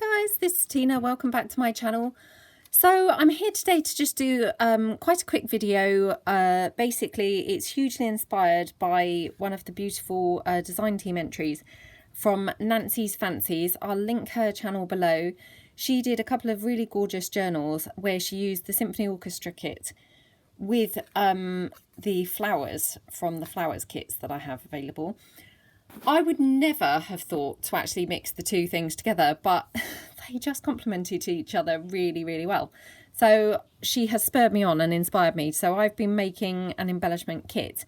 Hi guys, this is Tina. Welcome back to my channel. So I'm here today to just do quite a quick video. Basically, it's hugely inspired by one of the beautiful design team entries from Nancy's Fancies. I'll link her channel below. She did a couple of really gorgeous journals where she used the Symphony Orchestra kit with the flowers from the flowers kits that I have available. I would never have thought to actually mix the two things together, but they just complemented each other really, really well. So she has spurred me on and inspired me. So I've been making an embellishment kit,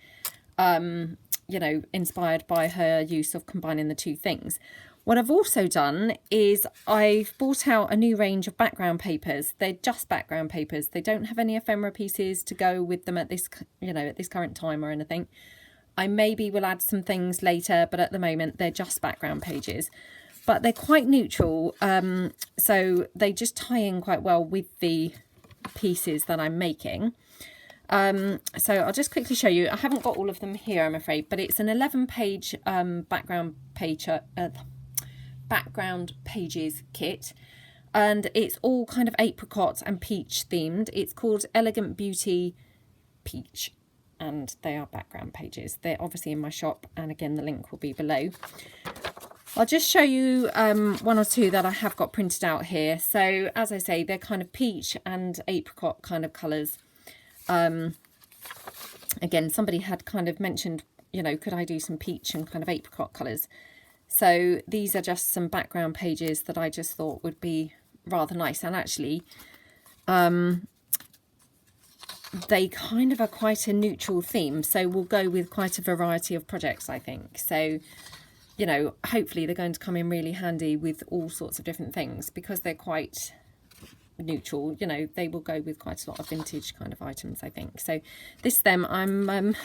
you know, inspired by her use of combining the two things. What I've also done is I've bought out a new range of background papers. They're just background papers. They don't have any ephemera pieces to go with them at this, you know, at this current time or anything. I maybe will add some things later, but at the moment they're just background pages. But they're quite neutral, so they just tie in quite well with the pieces that I'm making. So I'll just quickly show you. I haven't got all of them here, I'm afraid, but it's an 11-page background pages kit, and it's all kind of apricot and peach themed. It's called Elegant Beauty Peach, and they are background pages. They're obviously in my shop, and again the link will be below. I'll just show you one or two that I have got printed out here. So as I say, they're kind of peach and apricot kind of colours. Again, somebody had kind of mentioned, you know, could I do some peach and kind of apricot colours? So these are just some background pages that I just thought would be rather nice, and actually they kind of are quite a neutral theme, so we'll go with quite a variety of projects, I think. So, you know, hopefully they're going to come in really handy with all sorts of different things because they're quite neutral. You know, they will go with quite a lot of vintage kind of items, I think. So this them, I'm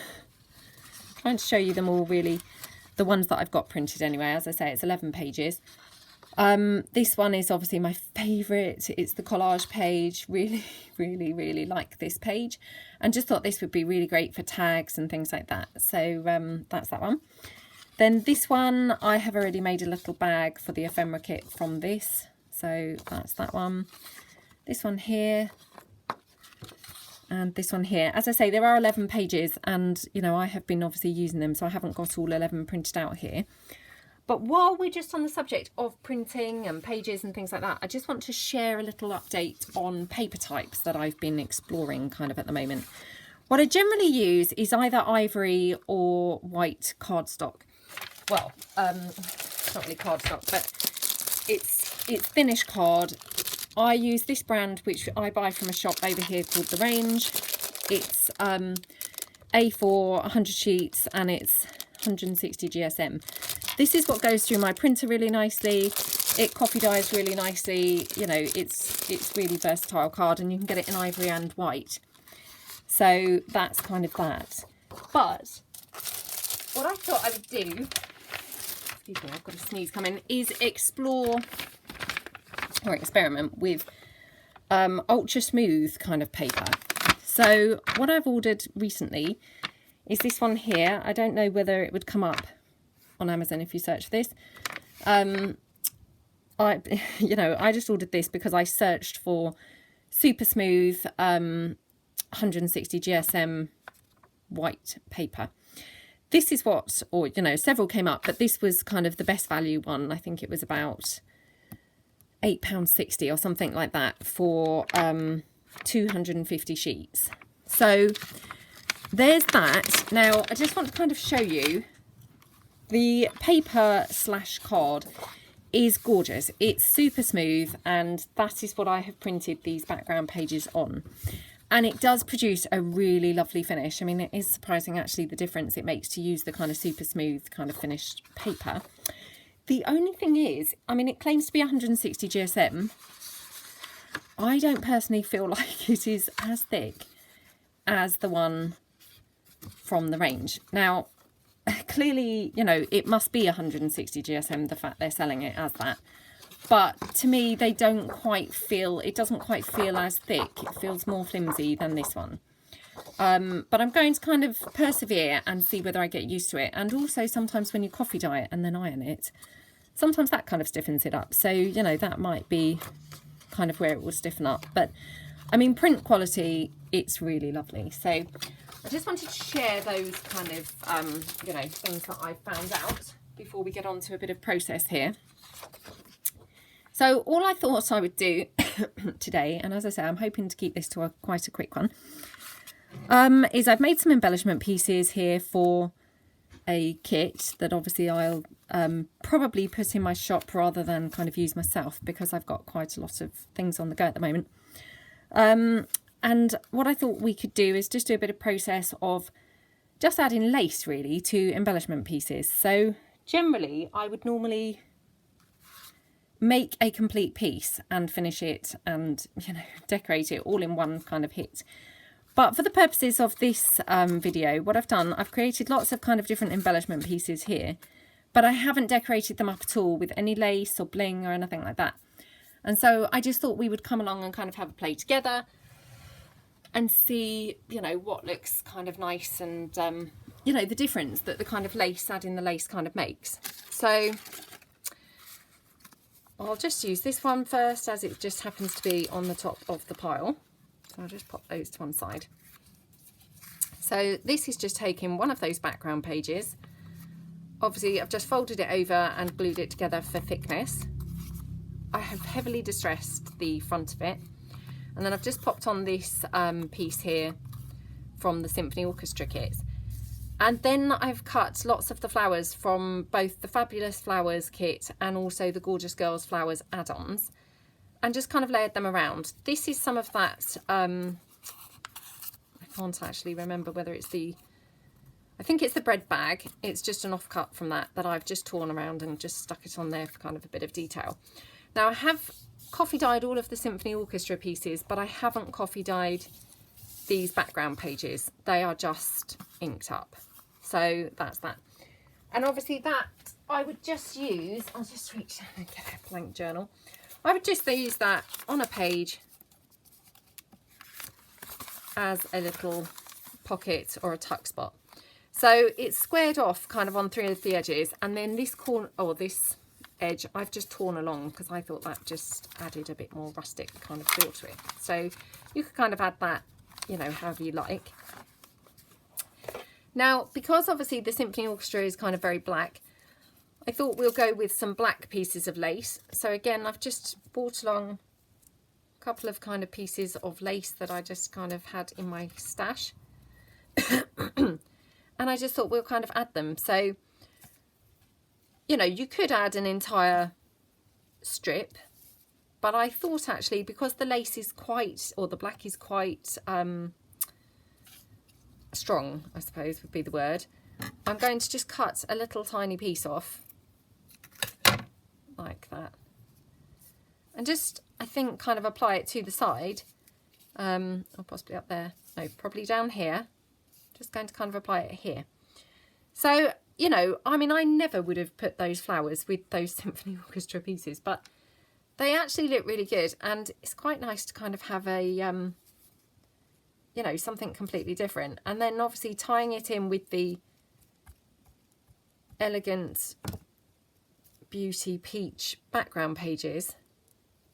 trying to show you them all, really, the ones that I've got printed anyway. As I say, it's 11 pages. This one is obviously my favourite. It's the collage page. Really like this page, and just thought this would be really great for tags and things like that. So that's that one. Then this one, I have already made a little bag for the ephemera kit from this, so that's that one. This one here, and this one here. As I say, there are 11 pages, and you know, I have been obviously using them, so I haven't got all 11 printed out here. But while we're just on the subject of printing and pages and things like that, I just want to share a little update on paper types that I've been exploring kind of at the moment. What I generally use is either ivory or white cardstock. Well, it's not really cardstock, but it's thinnish card. I use this brand, which I buy from a shop over here called The Range. It's A4, 100 sheets, and it's 160 GSM. This is what goes through my printer really nicely. It coffee dyes really nicely. You know, it's really versatile card, and you can get it in ivory and white. So that's kind of that. But what I thought I would do, excuse me, I've got a sneeze coming, is explore or experiment with ultra smooth kind of paper. So what I've ordered recently is this one here. I don't know whether it would come up on Amazon if you search for this. I just ordered this because I searched for super smooth 160 GSM white paper. This is what, or you know, several came up, but this was kind of the best value one. I think it was about £8.60 or something like that for 250 sheets. So there's that. Now I just want to kind of show you the paper / card is gorgeous. It's super smooth, and that is what I have printed these background pages on. And it does produce a really lovely finish. I mean, it is surprising actually the difference it makes to use the kind of super smooth kind of finished paper. The only thing is, I mean, it claims to be 160 GSM. I don't personally feel like it is as thick as the one from The Range. Now, clearly, you know, it must be 160 GSM, the fact they're selling it as that. But to me, they don't quite feel, it doesn't quite feel as thick. It feels more flimsy than this one. But I'm going to kind of persevere and see whether I get used to it. And also sometimes when you coffee dye it and then iron it, sometimes that kind of stiffens it up. So, you know, that might be kind of where it will stiffen up. But I mean, print quality, it's really lovely. So I just wanted to share those kind of, you know, things that I found out before we get on to a bit of process here. So all I thought I would do today, and as I say, I'm hoping to keep this to quite a quick one, is I've made some embellishment pieces here for a kit that obviously I'll probably put in my shop rather than kind of use myself, because I've got quite a lot of things on the go at the moment. And what I thought we could do is just do a bit of process of just adding lace really to embellishment pieces. So generally I would normally make a complete piece and finish it and, you know, decorate it all in one kind of hit. But for the purposes of this video, what I've done, I've created lots of kind of different embellishment pieces here, but I haven't decorated them up at all with any lace or bling or anything like that. And so I just thought we would come along and kind of have a play together and see, you know, what looks kind of nice and, you know, the difference that the kind of lace, adding the lace kind of makes. So I'll just use this one first, as it just happens to be on the top of the pile. So I'll just pop those to one side. So this is just taking one of those background pages. Obviously I've just folded it over and glued it together for thickness. I have heavily distressed the front of it, and then I've just popped on this piece here from the Symphony Orchestra kit. And then I've cut lots of the flowers from both the Fabulous Flowers kit and also the Gorgeous Girls Flowers add-ons, and just kind of layered them around. This is some of that, I can't actually remember whether it's I think it's the bread bag. It's just an offcut from that I've just torn around and just stuck it on there for kind of a bit of detail. Now I have coffee dyed all of the Symphony Orchestra pieces, but I haven't coffee dyed these background pages. They are just inked up. So that's that. And obviously that I would just use, I'll just reach down and get a blank journal. I would just use that on a page as a little pocket or a tuck spot. So it's squared off kind of on three of the edges, and then this corner, or this edge, I've just torn along because I thought that just added a bit more rustic kind of feel to it. So you could kind of add that, you know, however you like. Now, because obviously the Symphony Orchestra is kind of very black, I thought we'll go with some black pieces of lace. So again, I've just brought along a couple of kind of pieces of lace that I just kind of had in my stash. And I just thought we'll kind of add them. So, you know, you could add an entire strip, but I thought actually, because the lace is quite, or the black is quite strong, I suppose would be the word, I'm going to just cut a little tiny piece off like that, and just, I think, kind of apply it to the side, or possibly up there, no, probably down here. Just going to kind of apply it here. So, you know, I mean, I never would have put those flowers with those Symphony Orchestra pieces, but they actually look really good, and it's quite nice to kind of have a, you know, something completely different. And then obviously tying it in with the Elegant Beauty Peach background pages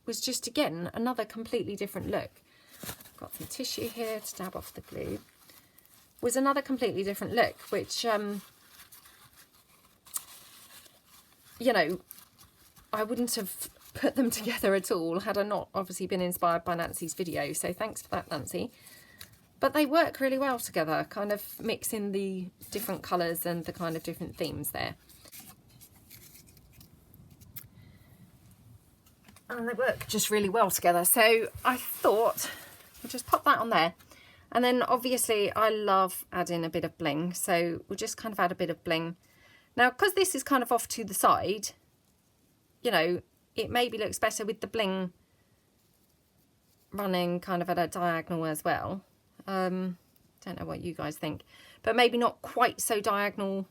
was just, again, another completely different look. I've got some tissue here to dab off the glue. Was another completely different look, which, you know, I wouldn't have put them together at all had I not obviously been inspired by Nancy's video. So thanks for that, Nancy. But they work really well together, kind of mixing the different colours and the kind of different themes there. And they work just really well together. So I thought I'll just pop that on there. And then obviously I love adding a bit of bling, so we'll just kind of add a bit of bling. Now, because this is kind of off to the side, you know, it maybe looks better with the bling running kind of at a diagonal as well. Don't know what you guys think, but maybe not quite so diagonal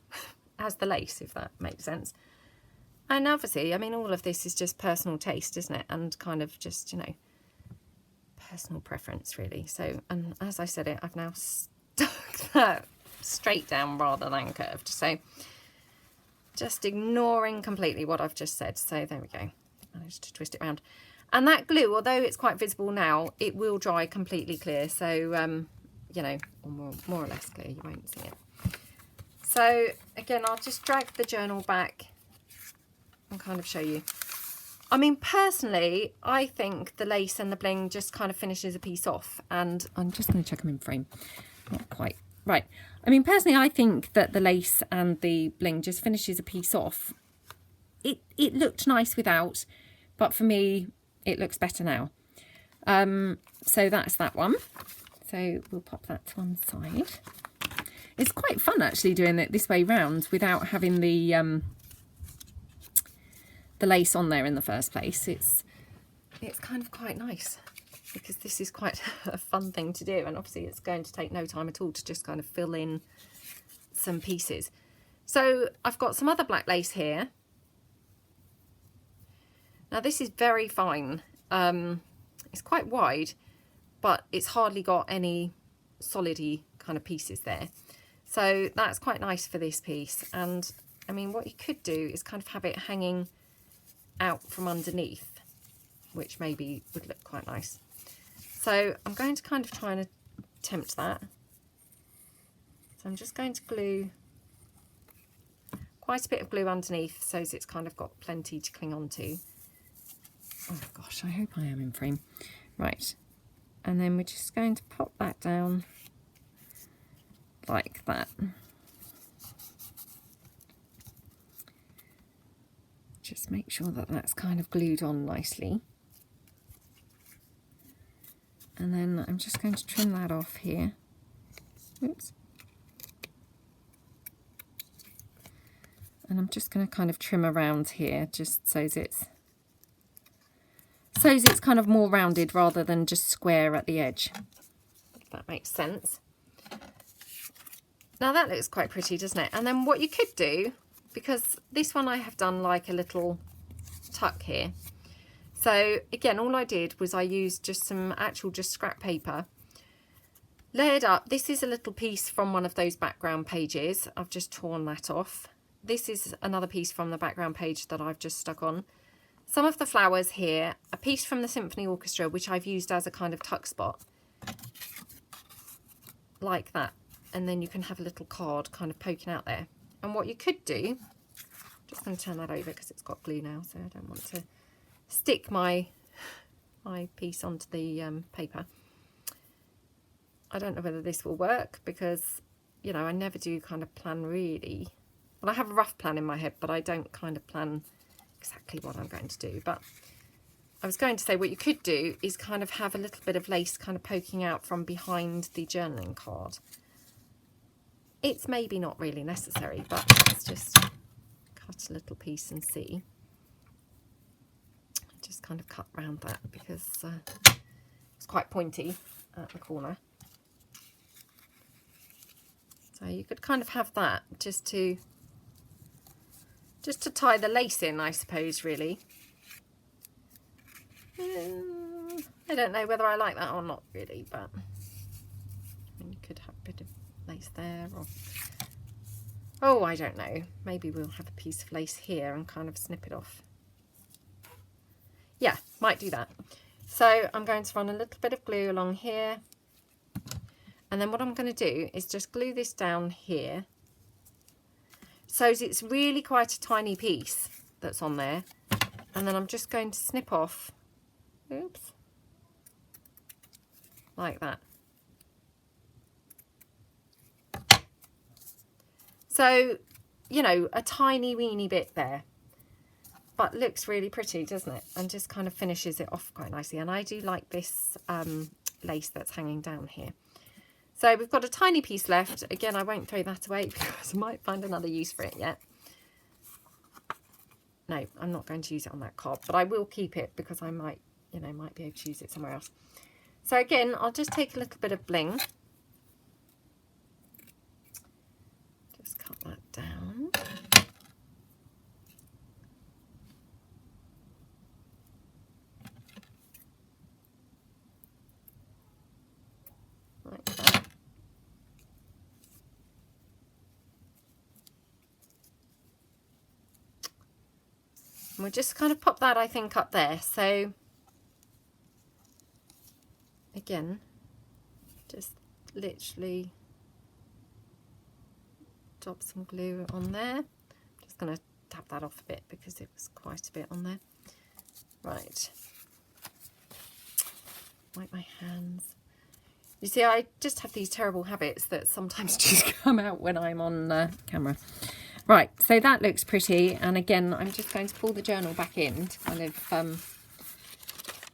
as the lace, if that makes sense. And obviously, I mean, all of this is just personal taste, isn't it? And kind of just, you know, personal preference really. So, and as I said it, I've now stuck that straight down rather than curved. So just ignoring completely what I've just said. So there we go. Managed to twist it around. And that glue, although it's quite visible now, it will dry completely clear. So, you know, or more or less clear, you won't see it. So again, I'll just drag the journal back and kind of show you. I mean, personally, I think the lace and the bling just kind of finishes a piece off. And I'm just going to check them in frame. Not quite. Right. I mean, personally, I think that the lace and the bling just finishes a piece off. It looked nice without, but for me, it looks better now. So that's that one. So we'll pop that to one side. It's quite fun actually doing it this way round without having the lace on there in the first place. It's kind of quite nice because this is quite a fun thing to do, and obviously it's going to take no time at all to just kind of fill in some pieces. So I've got some other black lace here. Now this is very fine. It's quite wide, but it's hardly got any solidy kind of pieces there. So that's quite nice for this piece. And I mean, what you could do is kind of have it hanging out from underneath, which maybe would look quite nice. So I'm going to kind of try and attempt that. So I'm just going to glue quite a bit of glue underneath so it's kind of got plenty to cling on to. Oh gosh, I hope I am in frame. Right, and then we're just going to pop that down like that. Just make sure that that's kind of glued on nicely. And then I'm just going to trim that off here. Oops. And I'm just going to kind of trim around here just so it's kind of more rounded rather than just square at the edge, if that makes sense. Now that looks quite pretty, doesn't it? And then what you could do, because this one I have done like a little tuck here. So again, all I did was I used just some just scrap paper, layered up. This is a little piece from one of those background pages. I've just torn that off. This is another piece from the background page that I've just stuck on. Some of the flowers here, a piece from the symphony orchestra, which I've used as a kind of tuck spot, like that. And then you can have a little card kind of poking out there. And what you could do, just going to turn that over because it's got glue now, so I don't want to stick my piece onto the paper. I don't know whether this will work because, you know, I never do kind of plan really. Well, I have a rough plan in my head, but I don't kind of plan exactly what I'm going to do. But I was going to say what you could do is kind of have a little bit of lace kind of poking out from behind the journaling card. It's maybe not really necessary, but let's just cut a little piece and see. Just kind of cut around that because it's quite pointy at the corner. So you could kind of have that just to tie the lace in, I suppose, really. I don't know whether I like that or not really, but you could have a bit of lace there, or oh, I don't know, maybe we'll have a piece of lace here and kind of snip it off. Yeah, might do that. So I'm going to run a little bit of glue along here, and then what I'm going to do is just glue this down here so it's really quite a tiny piece that's on there, and then I'm just going to snip off, oops, like that. So, you know, a tiny weeny bit there, but looks really pretty, doesn't it? And just kind of finishes it off quite nicely. And I do like this lace that's hanging down here. So we've got a tiny piece left. Again, I won't throw that away because I might find another use for it yet. No, I'm not going to use it on that card, but I will keep it because I might, you know, might be able to use it somewhere else. So again, I'll just take a little bit of bling. Just cut that down. Like that. we'll just kind of pop that, I think, up there. So again, just literally dab some glue on there. Just going to tap that off a bit because it was quite a bit on there. Right, wipe my hands. You see, I just have these terrible habits that sometimes just come out when I'm on camera. Right, so that looks pretty. And again, I'm just going to pull the journal back in to kind of,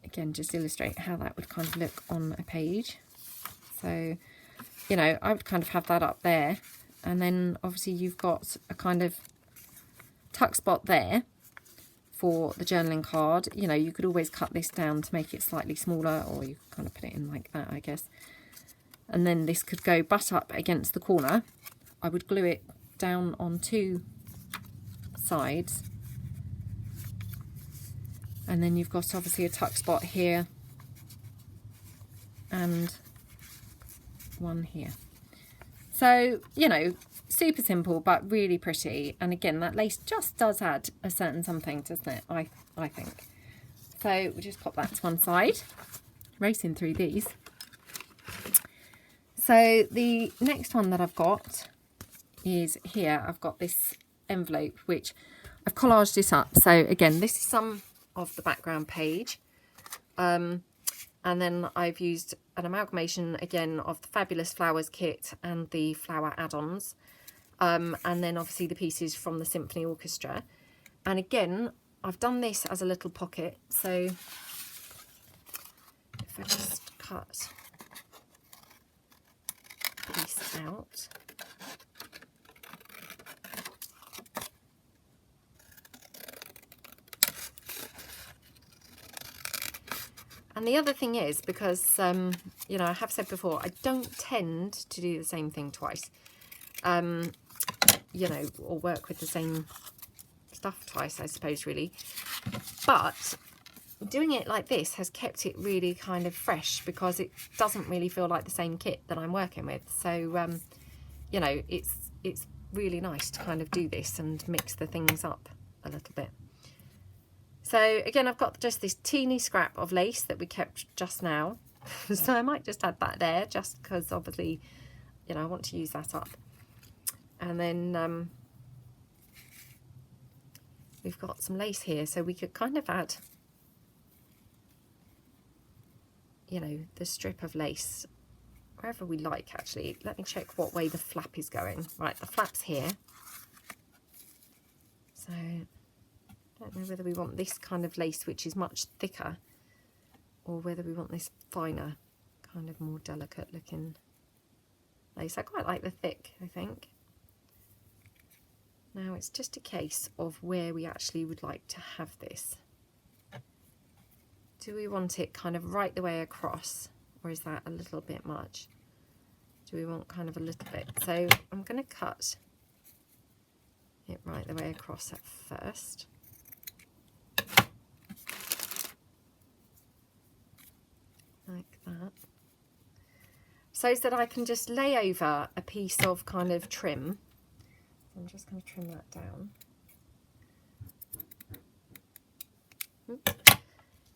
again, just illustrate how that would kind of look on a page. So, you know, I would kind of have that up there. And then obviously you've got a kind of tuck spot there for the journaling card. You know, you could always cut this down to make it slightly smaller, or you could kind of put it in like that, I guess. And then this could go butt up against the corner. I would glue it down on two sides. And then you've got obviously a tuck spot here and one here. So, you know, super simple, but really pretty. And again, that lace just does add a certain something, doesn't it? I think. So we'll just pop that to one side. Racing through these. So the next one that I've got is here. I've got this envelope, which I've collaged it up. So again, this is some of the background page. And then I've used an amalgamation again of the Fabulous Flowers kit and the flower add-ons. And then obviously the pieces from the Symphony Orchestra. And again, I've done this as a little pocket. So if I just cut this out. And the other thing is, because, you know, I have said before, I don't tend to do the same thing twice. You know, or work with the same stuff twice, I suppose, really. But doing it like this has kept it really kind of fresh, because it doesn't really feel like the same kit that I'm working with. So, you know, it's really nice to kind of do this and mix the things up a little bit. So again, I've got just this teeny scrap of lace that we kept just now. So I might just add that there, just because obviously, you know, I want to use that up. And then we've got some lace here, so we could kind of add, you know, the strip of lace wherever we like, actually. Let me check what way the flap is going. Right, the flap's here. So I don't know whether we want this kind of lace, which is much thicker, or whether we want this finer, kind of more delicate looking lace. I quite like the thick, I think. Now it's just a case of where we actually would like to have this. Do we want it kind of right the way across, or is that a little bit much? Do we want kind of a little bit? So I'm going to cut it right the way across at first. Like that. So that I can just lay over a piece of kind of trim. I'm just going to trim that down.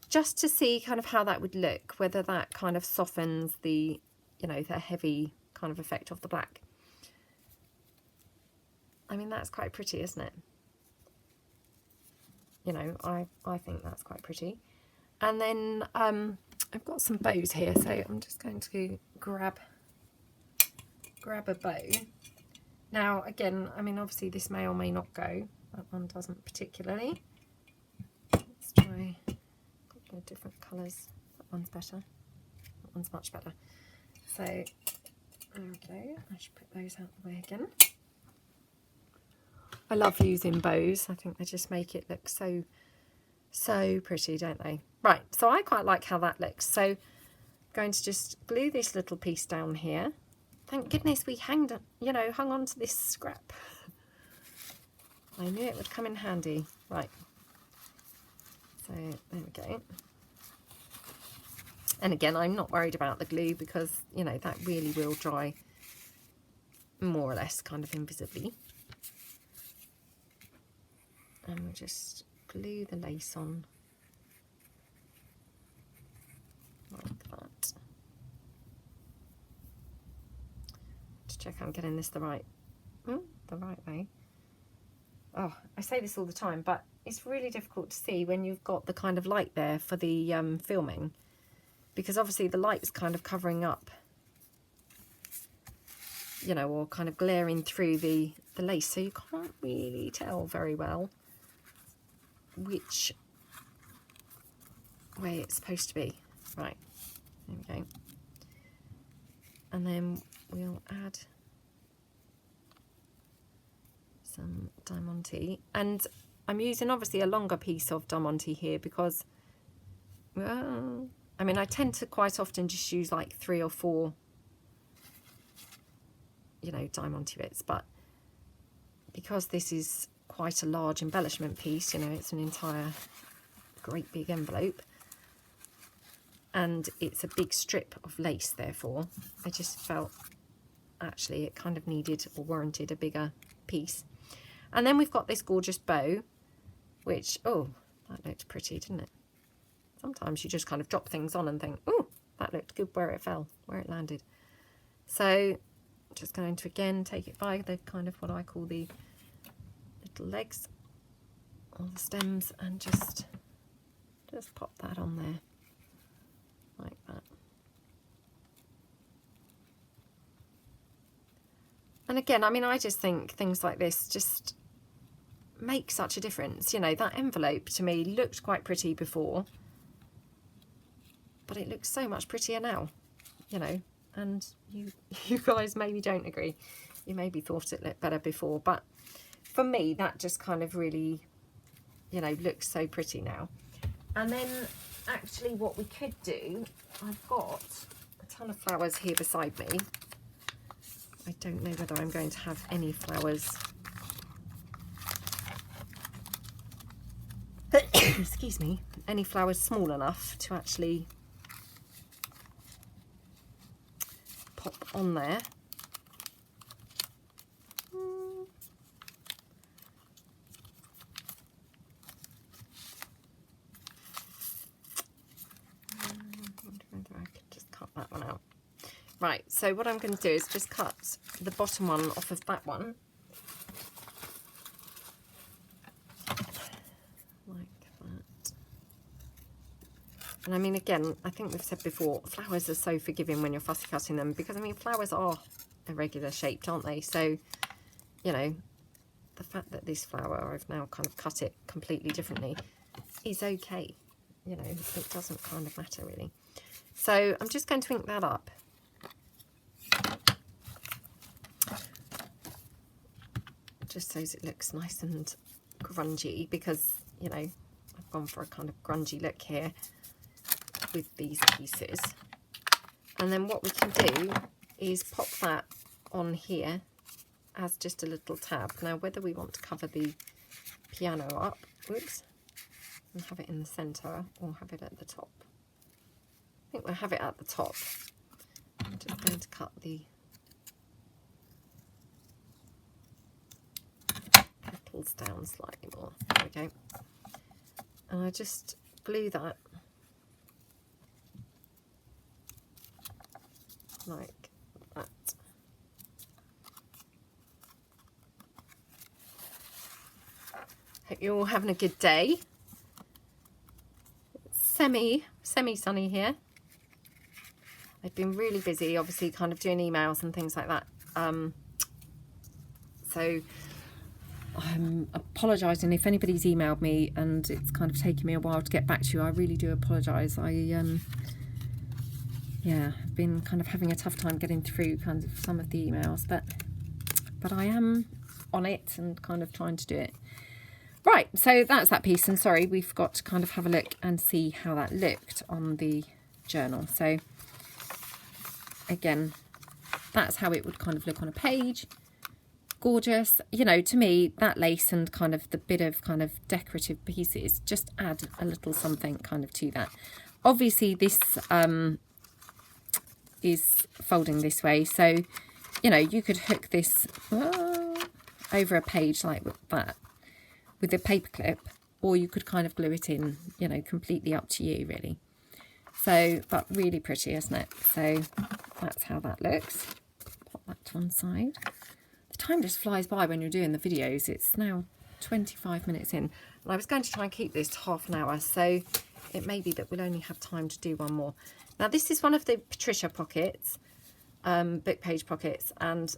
Just to see kind of how that would look, whether that kind of softens the, you know, the heavy kind of effect of the black. I mean, that's quite pretty, isn't it? You know, I think that's quite pretty. And then I've got some bows here, so I'm just going to grab a bow. Now, again, I mean, obviously this may or may not go. That one doesn't particularly. Let's try a couple of different colours. That one's better. That one's much better. So, there we go. I should put those out the way again. I love using bows. I think they just make it look so pretty, don't they? Right, so I quite like how that looks. So I'm going to just glue this little piece down here. Thank goodness we hung on to this scrap. I knew it would come in handy. Right. So there we go. And again, I'm not worried about the glue because, you know, that really will dry more or less kind of invisibly. And we'll just glue the lace on like that. To check I'm getting this the right way. Oh, I say this all the time, but it's really difficult to see when you've got the kind of light there for the filming, because obviously the light's kind of covering up, you know, or kind of glaring through the lace, so you can't really tell very well which way it's supposed to be. Right, there we go. And then we'll add some diamante, and I'm using obviously a longer piece of diamante here because, well, I mean, I tend to quite often just use like 3 or 4, you know, diamante bits, but because this is quite a large embellishment piece, you know, it's an entire great big envelope, and it's a big strip of lace, therefore I just felt actually it kind of needed or warranted a bigger piece. And then we've got this gorgeous bow, which, oh, that looked pretty, didn't it? Sometimes you just kind of drop things on and think, oh, that looked good where it fell, where it landed. So I'm just going to again take it by the kind of what I call the little legs or the stems, and just pop that on there like that. And again, I mean, I just think things like this just make such a difference. You know, that envelope to me looked quite pretty before, but it looks so much prettier now, you know, and you guys maybe don't agree. You maybe thought it looked better before, but for me, that just kind of really, you know, looks so pretty now. And then actually what we could do, I've got a ton of flowers here beside me. I don't know whether I'm going to have any flowers, excuse me, any flowers small enough to actually pop on there. I wonder whether I could just cut that one out. Right, so what I'm going to do is just cut the bottom one off of that one. Like that. And I mean, again, I think we've said before, flowers are so forgiving when you're fussy cutting them, because, I mean, flowers are irregular shaped, aren't they? So, you know, the fact that this flower, I've now kind of cut it completely differently, is okay. You know, it doesn't kind of matter, really. So I'm just going to ink that up. Just so it looks nice and grungy, because, you know, I've gone for a kind of grungy look here with these pieces. And then what we can do is pop that on here as just a little tab. Now, whether we want to cover the piano up, whoops, and have it in the centre, or have it at the top. I think we'll have it at the top. I'm just going to cut the petals down slightly more. There we go. And I just glue that like that. Hope you're all having a good day. It's semi-sunny here. I've been really busy, obviously, kind of doing emails and things like that. So I'm apologising if anybody's emailed me and it's kind of taken me a while to get back to you. I really do apologise. Yeah, I've been kind of having a tough time getting through kind of some of the emails, but I am on it and kind of trying to do it. Right, so that's that piece, and sorry, we've got to kind of have a look and see how that looked on the journal. So again, that's how it would kind of look on a page. Gorgeous. You know, to me, that lace and kind of the bit of kind of decorative pieces just add a little something kind of to that. Obviously this is folding this way, so, you know, you could hook this over a page like that with a paper clip or you could kind of glue it in, you know, completely up to you really. So, but really pretty, isn't it? So that's how that looks. Pop that to one side. The time just flies by when you're doing the videos. It's now 25 minutes in, and I was going to try and keep this to half an hour, so it may be that we'll only have time to do one more. Now this is one of the Patricia pockets, book page pockets, and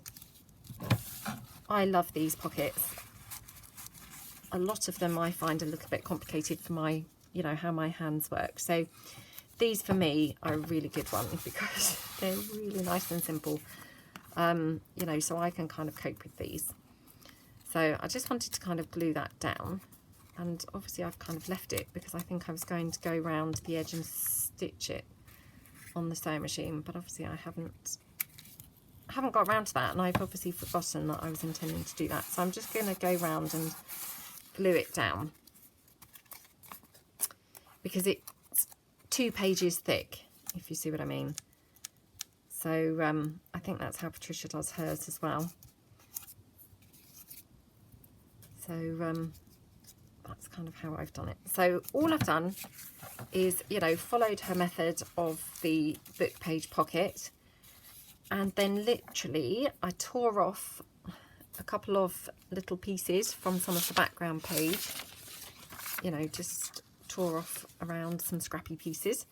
I love these pockets. A lot of them I find a little bit complicated for my, you know, how my hands work. So these for me are a really good one because they're really nice and simple, you know, so I can kind of cope with these. So I just wanted to kind of glue that down, and obviously I've kind of left it because I think I was going to go round the edge and stitch it on the sewing machine, but obviously I haven't got around to that, and I've obviously forgotten that I was intending to do that. So I'm just going to go round and glue it down because it's 2 pages thick, if you see what I mean. So I think that's how Patricia does hers as well. So that's kind of how I've done it. So all I've done is, you know, followed her method of the book page pocket, and then literally I tore off a couple of little pieces from some of the background page, you know, just tore off around some scrappy pieces,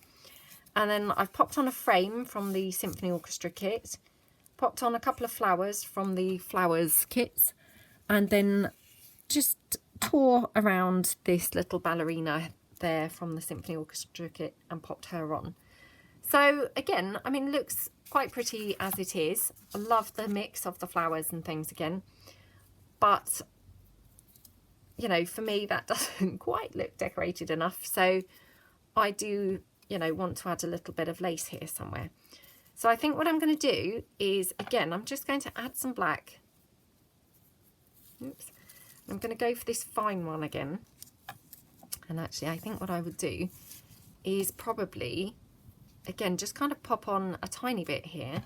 and then I've popped on a frame from the Symphony Orchestra kit, popped on a couple of flowers from the flowers kits, and then just tore around this little ballerina there from the Symphony Orchestra kit and popped her on. So again, I mean, looks quite pretty as it is. I love the mix of the flowers and things again, but you know, for me that doesn't quite look decorated enough, so I do, you know, want to add a little bit of lace here somewhere. So I think what I'm going to do is, again, I'm just going to add some black. Oops. I'm going to go for this fine one again, and actually I think what I would do is probably, again, just kind of pop on a tiny bit here.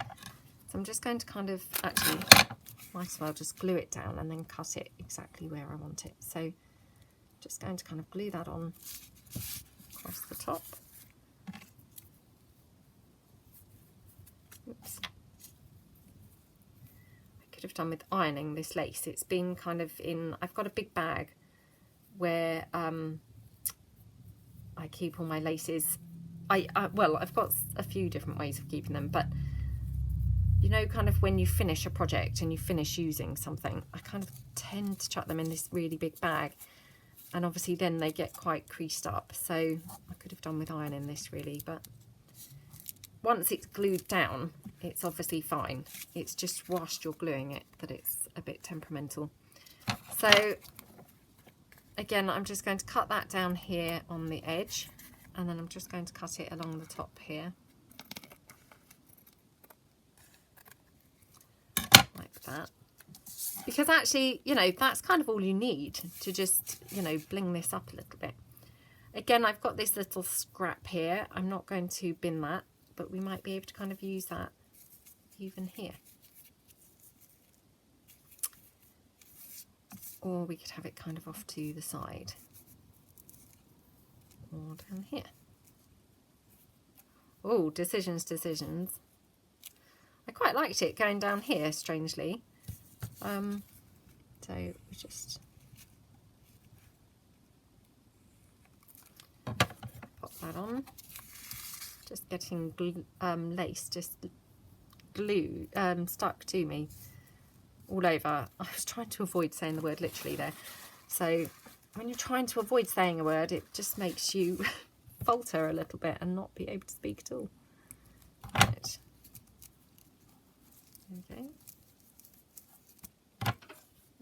So I'm just going to kind of, actually, might as well just glue it down and then cut it exactly where I want it. So just going to kind of glue that on across the top. Oops. I could have done with ironing this lace. It's been kind of in, I've got a big bag where I keep all my laces. Well, I've got a few different ways of keeping them, but you know, kind of when you finish a project and you finish using something, I kind of tend to chuck them in this really big bag, and obviously then they get quite creased up. So I could have done with ironing this really, but once it's glued down, it's obviously fine. It's just whilst you're gluing it that it's a bit temperamental. So again, I'm just going to cut that down here on the edge, and then I'm just going to cut it along the top here, like that. Because actually, you know, that's kind of all you need to just, you know, bling this up a little bit. Again, I've got this little scrap here. I'm not going to bin that, but we might be able to kind of use that even here. Or we could have it kind of off to the side, or down here. Oh, decisions. I quite liked it going down here, strangely. So we just pop that on. Just getting lace, just glue stuck to me all over. I was trying to avoid saying the word literally there. So when you're trying to avoid saying a word, it just makes you falter a little bit and not be able to speak at all. Right. Okay.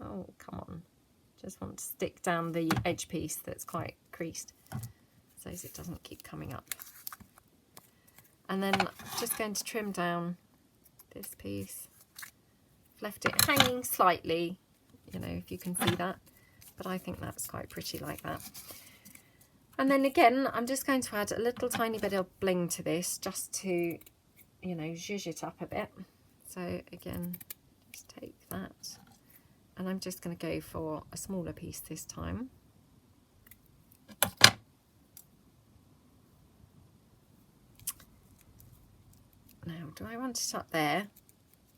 Oh, come on. Just want to stick down the edge piece that's quite creased so as it doesn't keep coming up. And then I'm just going to trim down this piece. Left it hanging slightly, you know, if you can see that, but I think that's quite pretty like that. And then again, I'm just going to add a little tiny bit of bling to this, just to, you know, zhuzh it up a bit. So again, just take that, and I'm just going to go for a smaller piece this time. Now, do I want it up there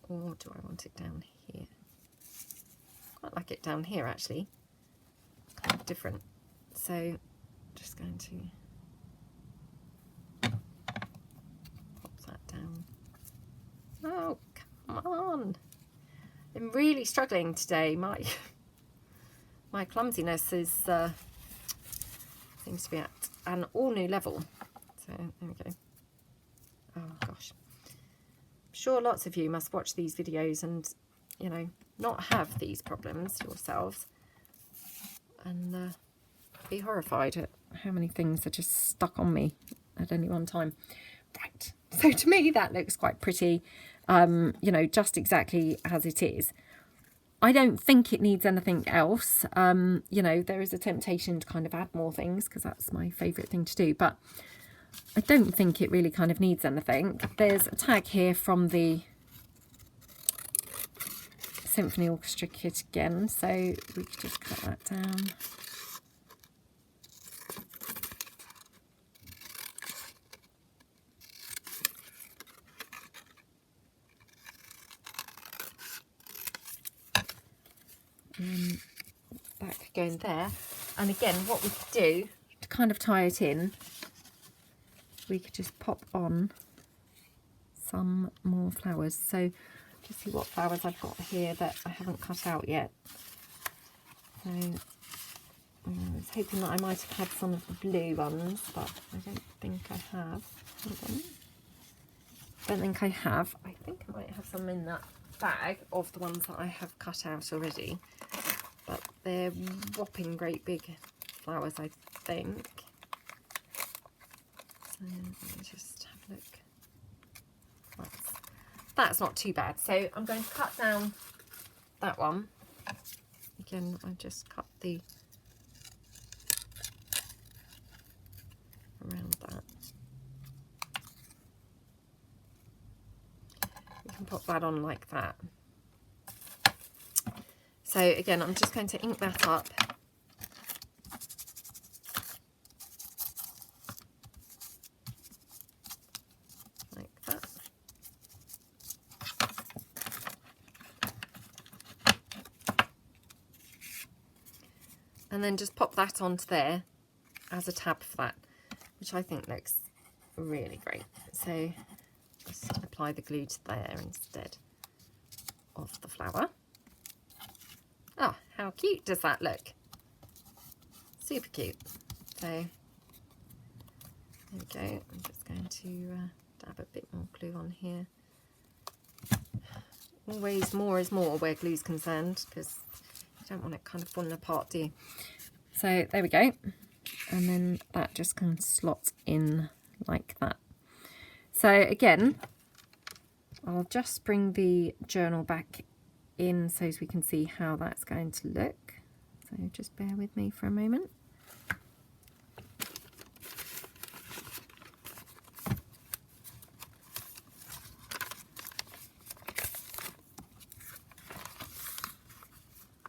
or do I want it down here? Quite like it down here actually. Kind of different. So I'm just going to pop that down. Oh, come on. I'm really struggling today. My clumsiness is seems to be at an all new level. So there we go. Oh gosh. I'm sure lots of you must watch these videos and, you know, not have these problems yourselves and be horrified at how many things are just stuck on me at any one time. Right, so to me that looks quite pretty, you know, just exactly as it is. I don't think it needs anything else. You know, there is a temptation to kind of add more things because that's my favourite thing to do, but I don't think it really kind of needs anything. There's a tag here from the Symphony Orchestra kit again, so we could just cut that down. And that could go in there. And again, what we could do to kind of tie it in, we could just pop on some more flowers. So just see what flowers I've got here that I haven't cut out yet. So I was hoping that I might have had some of the blue ones, but I don't think I have. Hold on. Don't think I have. I think I might have some in that bag of the ones that I have cut out already, but they're whopping great big flowers, I think. So let me just have a look. That's not too bad. So I'm going to cut down that one. Again, I just cut the around that. You can pop that on like that. So again, I'm just going to ink that up. Like that. And then just pop that onto there as a tab for that, which I think looks really great. So just apply the glue to there instead of the flower. Oh, how cute does that look? Super cute. So there we go. I'm just going to dab a bit more glue on here. Always more is more where glue's concerned, because you don't want it kind of falling apart, do you? So there we go. And then that just can slot in like that. So again, I'll just bring the journal back in so as we can see how that's going to look. So just bear with me for a moment.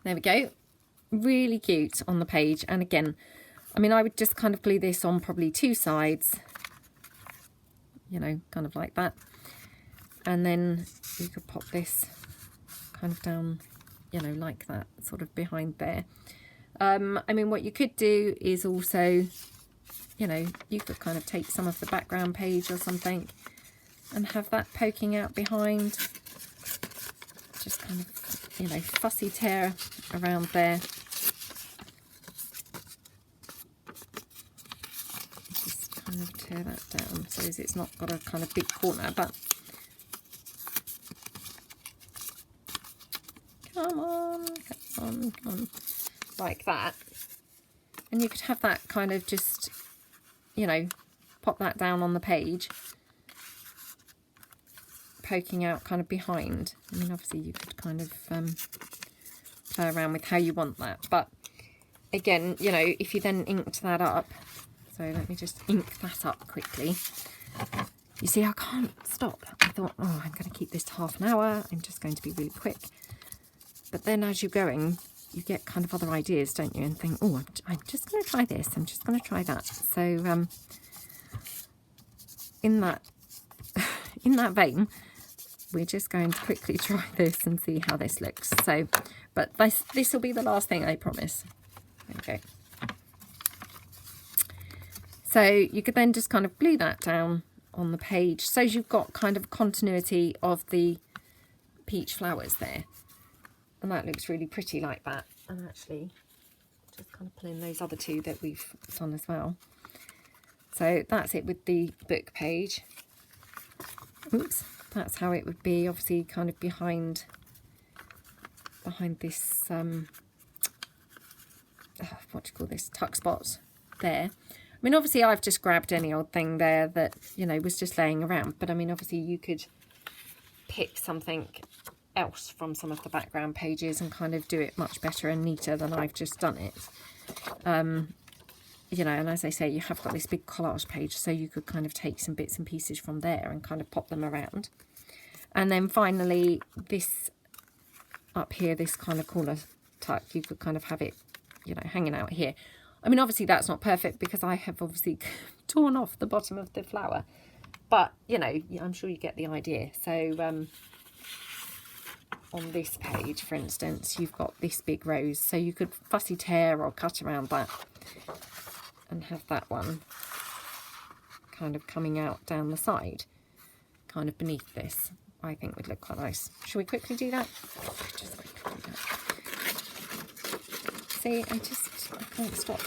There we go. Really cute on the page. And again, I mean, I would just kind of glue this on probably two sides, you know, kind of like that. And then you could pop this kind of down, you know, like that, sort of behind there. I mean, what you could do is also, you know, you could kind of take some of the background page or something and have that poking out behind. Just kind of, you know, fussy tear around there. Just kind of tear that down so as it's not got a kind of big corner, but come on, come on, like that. And you could have that kind of just, you know, pop that down on the page, poking out kind of behind. I mean, obviously you could kind of play around with how you want that, but again, you know, if you then inked that up, so let me just ink that up quickly. You see, I can't stop. I thought, oh, I'm going to keep this to half an hour. I'm just going to be really quick. But then as you're going, you get kind of other ideas, don't you, and think, oh, I'm just going to try this, I'm just going to try that. So in that vein, we're just going to quickly try this and see how this looks. So, but this will be the last thing, I promise. Okay. So you could then just kind of glue that down on the page, so you've got kind of continuity of the peach flowers there, and that looks really pretty like that. And actually, just kind of pull in those other two that we've done as well. So that's it with the book page. Oops, that's how it would be, obviously kind of behind this what do you call this, tuck spot there. I mean, obviously I've just grabbed any old thing there that, you know, was just laying around, but I mean, obviously you could pick something else from some of the background pages and kind of do it much better and neater than I've just done it. You know, and as I say, you have got this big collage page, so you could kind of take some bits and pieces from there and kind of pop them around. And then finally, this up here, this kind of corner tuck, you could kind of have it, you know, hanging out here. I mean, obviously that's not perfect because I have obviously torn off the bottom of the flower, but you know, I'm sure you get the idea. So on this page, for instance, you've got this big rose, so you could fussy tear or cut around that and have that one kind of coming out down the side, kind of beneath this. I think would look quite nice. Shall we quickly do that? Just quickly do that. See, I can't stop.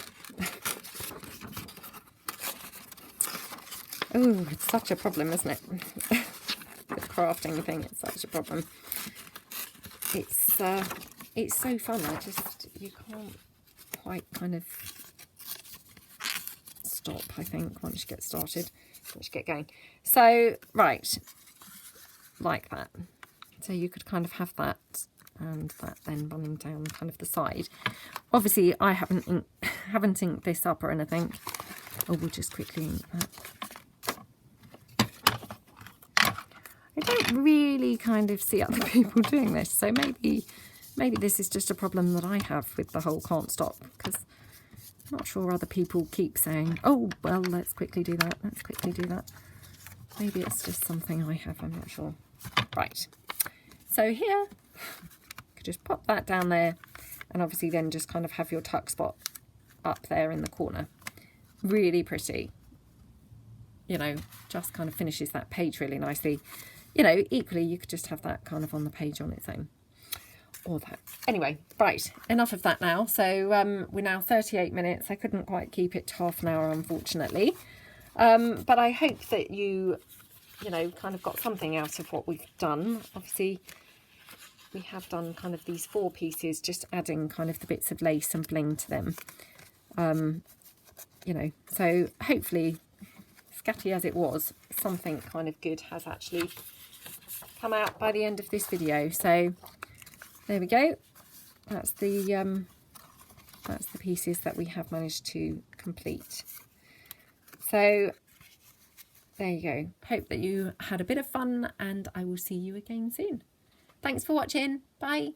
Oh, it's such a problem, isn't it? The crafting thing, it's such a problem. It's so fun. You can't quite kind of stop, I think, once you get started, once you get going. So, right, like that. So you could kind of have that and that then running down kind of the side. Obviously, I haven't inked this up or anything. Oh, we'll just quickly ink that. I don't really kind of see other people doing this, so maybe this is just a problem that I have with the whole can't stop, because I'm not sure other people keep saying, oh, well, let's quickly do that, let's quickly do that. Maybe it's just something I have, I'm not sure. Right, so here, you could just pop that down there, and obviously then just kind of have your tuck spot up there in the corner. Really pretty. You know, just kind of finishes that page really nicely. You know, equally, you could just have that kind of on the page on its own. Or that. Anyway, right, enough of that now. So we're now 38 minutes. I couldn't quite keep it to half an hour, unfortunately. But I hope that you know, kind of got something out of what we've done. Obviously, we have done kind of these 4 pieces, just adding kind of the bits of lace and bling to them. You know, so hopefully, scatty as it was, something kind of good has actually come out by the end of this video. So there we go. That's the pieces that we have managed to complete. So there you go. Hope that you had a bit of fun, and I will see you again soon. Thanks for watching. Bye.